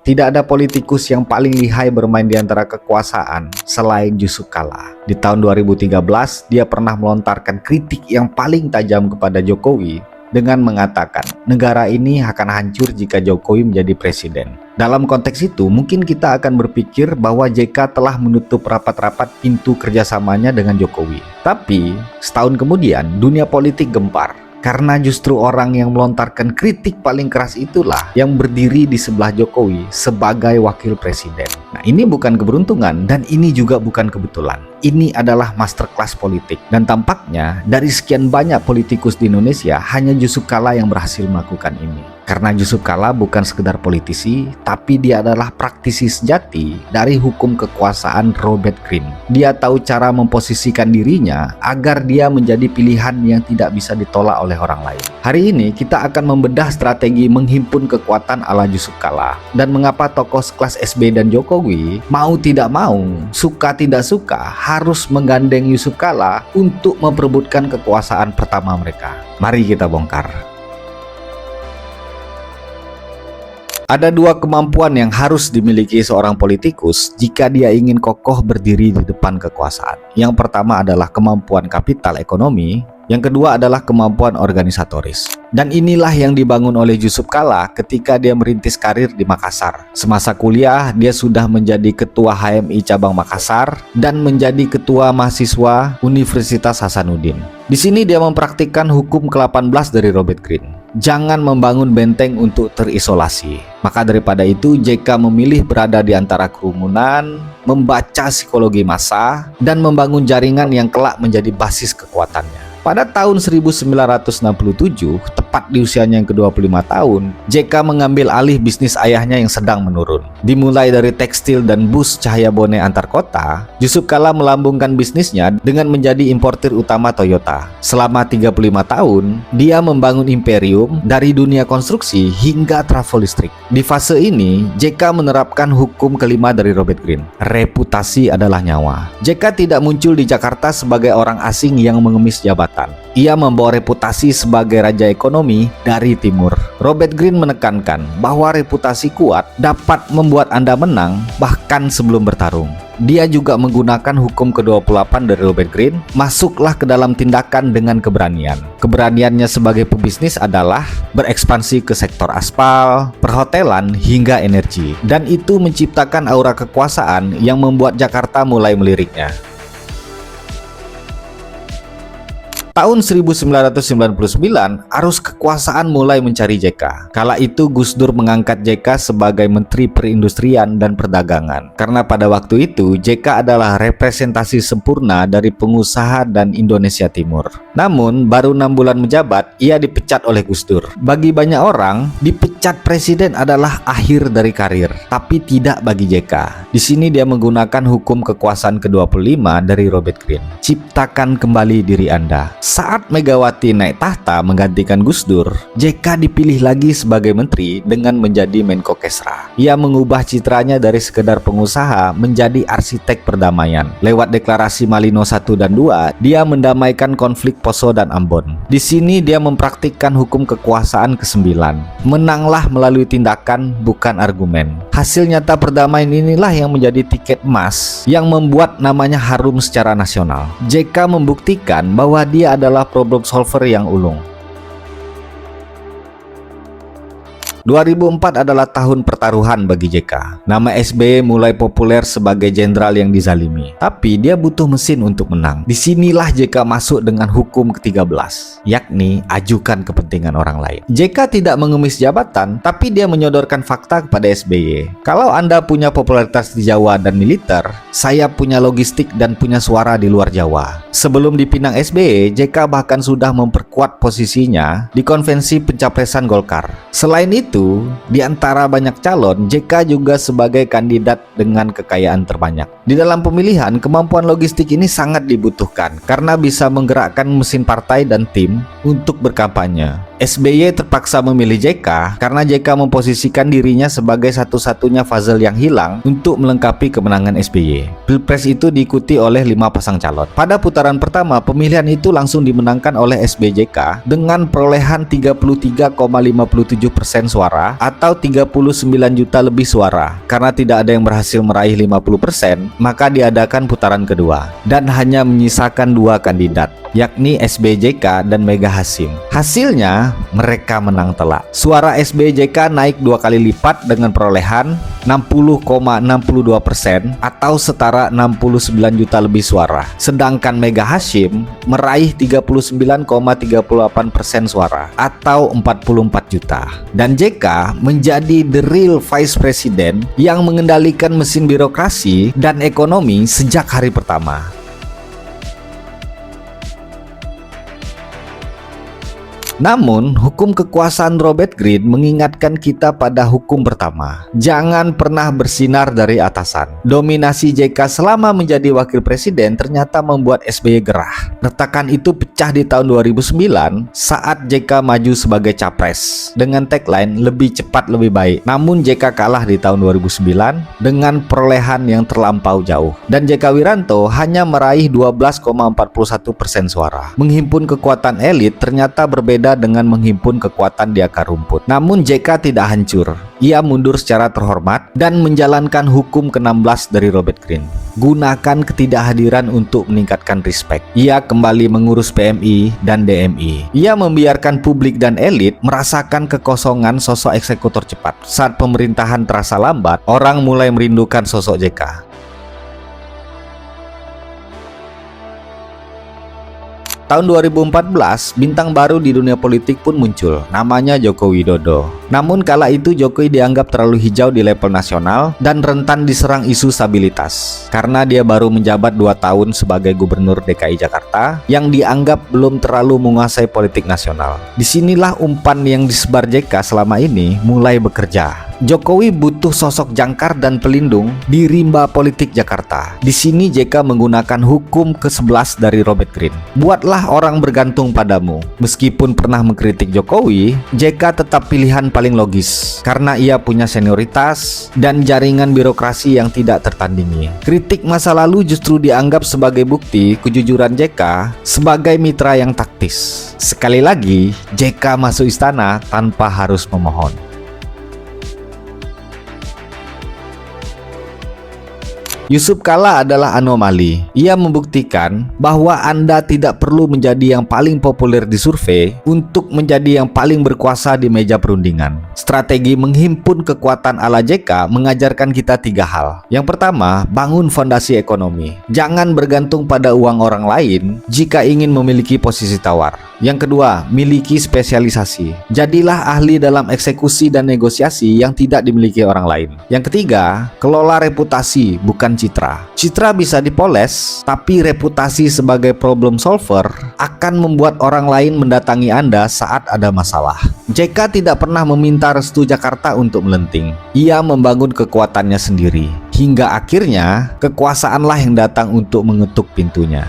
tidak ada politikus yang paling lihai bermain di antara kekuasaan selain Yusuf Kala. Di tahun 2013, dia pernah melontarkan kritik yang paling tajam kepada Jokowi dengan mengatakan negara ini akan hancur jika Jokowi menjadi presiden. Dalam konteks itu, mungkin kita akan berpikir bahwa JK telah menutup rapat-rapat pintu kerjasamanya dengan Jokowi. Tapi, setahun kemudian, dunia politik gempar. Karena justru orang yang melontarkan kritik paling keras itulah yang berdiri di sebelah Jokowi sebagai wakil presiden. Nah, ini bukan keberuntungan dan ini juga bukan kebetulan. Ini adalah masterclass politik. Dan tampaknya dari sekian banyak politikus di Indonesia, hanya Yusuf Kala yang berhasil melakukan ini. Karena Yusuf Kala bukan sekedar politisi, tapi dia adalah praktisi sejati dari hukum kekuasaan Robert Greene. Dia tahu cara memposisikan dirinya agar dia menjadi pilihan yang tidak bisa ditolak oleh orang lain. Hari ini kita akan membedah strategi menghimpun kekuatan ala Yusuf Kala dan mengapa tokoh sekelas SBY dan Jokowi mau tidak mau, suka tidak suka harus menggandeng Yusuf Kala untuk memperebutkan kekuasaan pertama mereka. Mari kita bongkar. Ada dua kemampuan yang harus dimiliki seorang politikus jika dia ingin kokoh berdiri di depan kekuasaan. Yang pertama adalah kemampuan kapital ekonomi, yang kedua adalah kemampuan organisatoris. Dan inilah yang dibangun oleh Yusuf Kala ketika dia merintis karir di Makassar. Semasa kuliah, dia sudah menjadi ketua HMI cabang Makassar dan menjadi ketua mahasiswa Universitas Hasanuddin. Di sini dia mempraktikkan hukum ke-18 dari Robert Greene. Jangan membangun benteng untuk terisolasi. Maka daripada itu, JK memilih berada di antara kerumunan, membaca psikologi massa, dan membangun jaringan yang kelak menjadi basis kekuatannya. Pada tahun 1967, tepat di usianya yang ke-25 tahun, JK mengambil alih bisnis ayahnya yang sedang menurun. Dimulai dari tekstil dan bus cahaya bone antar kota, Yusuf Kala melambungkan bisnisnya dengan menjadi importir utama Toyota. Selama 35 tahun, dia membangun imperium dari dunia konstruksi hingga trafo listrik. Di fase ini, JK menerapkan hukum kelima dari Robert Greene. Reputasi adalah nyawa. JK tidak muncul di Jakarta sebagai orang asing yang mengemis jabatan. Ia membawa reputasi sebagai raja ekonomi dari timur. Robert Greene menekankan bahwa reputasi kuat dapat membuat Anda menang bahkan sebelum bertarung. Dia juga menggunakan hukum ke-28 dari Robert Greene, masuklah ke dalam tindakan dengan keberanian. Keberaniannya sebagai pebisnis adalah berekspansi ke sektor aspal, perhotelan, hingga energi. Dan itu menciptakan aura kekuasaan yang membuat Jakarta mulai meliriknya. Tahun 1999, arus kekuasaan mulai mencari JK. Kala itu Gus Dur mengangkat JK sebagai Menteri Perindustrian dan Perdagangan. Karena pada waktu itu JK adalah representasi sempurna dari pengusaha dan Indonesia Timur. Namun baru 6 bulan menjabat, ia dipecat oleh Gus Dur. Bagi banyak orang, dipecat presiden adalah akhir dari karir, tapi tidak bagi JK. Di sini dia menggunakan hukum kekuasaan ke-25 dari Robert Greene. Ciptakan kembali diri Anda. Saat Megawati naik tahta menggantikan Gus Dur, JK dipilih lagi sebagai menteri dengan menjadi Menko Kesra. Ia mengubah citranya dari sekedar pengusaha menjadi arsitek perdamaian. Lewat deklarasi Malino 1 dan 2, dia mendamaikan konflik Poso dan Ambon. Di sini dia mempraktikkan hukum kekuasaan ke-9. Menanglah melalui tindakan, bukan argumen. Hasil nyata perdamaian inilah yang menjadi tiket emas yang membuat namanya harum secara nasional. JK membuktikan bahwa dia adalah problem solver yang ulung. 2004 adalah tahun pertaruhan bagi JK. Nama SBY mulai populer sebagai jenderal yang dizalimi. Tapi dia butuh mesin untuk menang. Disinilah JK masuk dengan hukum ke-13, yakni ajukan kepentingan orang lain. JK tidak mengemis jabatan, tapi dia menyodorkan fakta kepada SBY. Kalau Anda punya popularitas di Jawa dan militer, saya punya logistik dan punya suara di luar Jawa. Sebelum dipinang SBY, JK bahkan sudah memperkuat posisinya di konvensi pencapresan Golkar. Selain itu, di antara banyak calon, JK juga sebagai kandidat dengan kekayaan terbanyak. Di dalam pemilihan, kemampuan logistik ini sangat dibutuhkan karena bisa menggerakkan mesin partai dan tim untuk berkampanye. SBY terpaksa memilih JK karena JK memposisikan dirinya sebagai satu-satunya puzzle yang hilang untuk melengkapi kemenangan SBY. Pilpres itu diikuti oleh 5 pasang calon. Pada putaran pertama, pemilihan itu langsung dimenangkan oleh SBJK dengan perolehan 33,57% suara atau 39 juta lebih suara. Karena tidak ada yang berhasil meraih 50%, maka diadakan putaran kedua dan hanya menyisakan 2 kandidat, yakni SBJK dan Mega Hasyim. Hasilnya, mereka menang telak. Suara SBJK naik 2 kali lipat dengan perolehan 60,62% atau setara 69 juta lebih suara. Sedangkan Mega Hasyim meraih 39,38% suara atau 44 juta. Dan JK menjadi the real vice president yang mengendalikan mesin birokrasi dan ekonomi sejak hari pertama. Namun, hukum kekuasaan Robert Greene mengingatkan kita pada hukum pertama. Jangan pernah bersinar dari atasan. Dominasi JK selama menjadi wakil presiden ternyata membuat SBY gerah. Retakan itu pecah di tahun 2009 saat JK maju sebagai capres dengan tagline lebih cepat lebih baik. Namun JK kalah di tahun 2009 dengan perolehan yang terlampau jauh. Dan JK Wiranto hanya meraih 12,41% suara. Menghimpun kekuatan elit ternyata berbeda dengan menghimpun kekuatan di akar rumput. Namun JK tidak hancur. Ia mundur secara terhormat dan menjalankan hukum ke-16 dari Robert Greene. Gunakan ketidakhadiran untuk meningkatkan respect. Ia kembali mengurus PMI dan DMI. Ia membiarkan publik dan elit merasakan kekosongan sosok eksekutor cepat. Saat pemerintahan terasa lambat, orang mulai merindukan sosok JK. Tahun 2014, bintang baru di dunia politik pun muncul, namanya Joko Widodo. Namun kala itu Jokowi dianggap terlalu hijau di level nasional dan rentan diserang isu stabilitas. Karena dia baru menjabat 2 tahun sebagai gubernur DKI Jakarta yang dianggap belum terlalu menguasai politik nasional. Disinilah umpan yang disebar JK selama ini mulai bekerja. Jokowi butuh sosok jangkar dan pelindung di rimba politik Jakarta. Di sini JK menggunakan hukum ke-11 dari Robert Greene. Buatlah orang bergantung padamu. Meskipun pernah mengkritik Jokowi, JK tetap pilihan paling logis karena ia punya senioritas dan jaringan birokrasi yang tidak tertandingi. Kritik masa lalu justru dianggap sebagai bukti kejujuran JK sebagai mitra yang taktis. Sekali lagi, JK masuk istana tanpa harus memohon. Yusuf Kala adalah anomali. Ia membuktikan bahwa Anda tidak perlu menjadi yang paling populer di survei untuk menjadi yang paling berkuasa di meja perundingan. Strategi menghimpun kekuatan ala JK mengajarkan kita 3 hal. Yang pertama, bangun fondasi ekonomi. Jangan bergantung pada uang orang lain jika ingin memiliki posisi tawar. Yang kedua, miliki spesialisasi. Jadilah ahli dalam eksekusi dan negosiasi yang tidak dimiliki orang lain. Yang ketiga, kelola reputasi, bukan citra. Citra bisa dipoles, tapi reputasi sebagai problem solver akan membuat orang lain mendatangi Anda saat ada masalah. JK tidak pernah meminta restu Jakarta untuk melenting. Ia membangun kekuatannya sendiri. Hingga akhirnya, kekuasaanlah yang datang untuk mengetuk pintunya.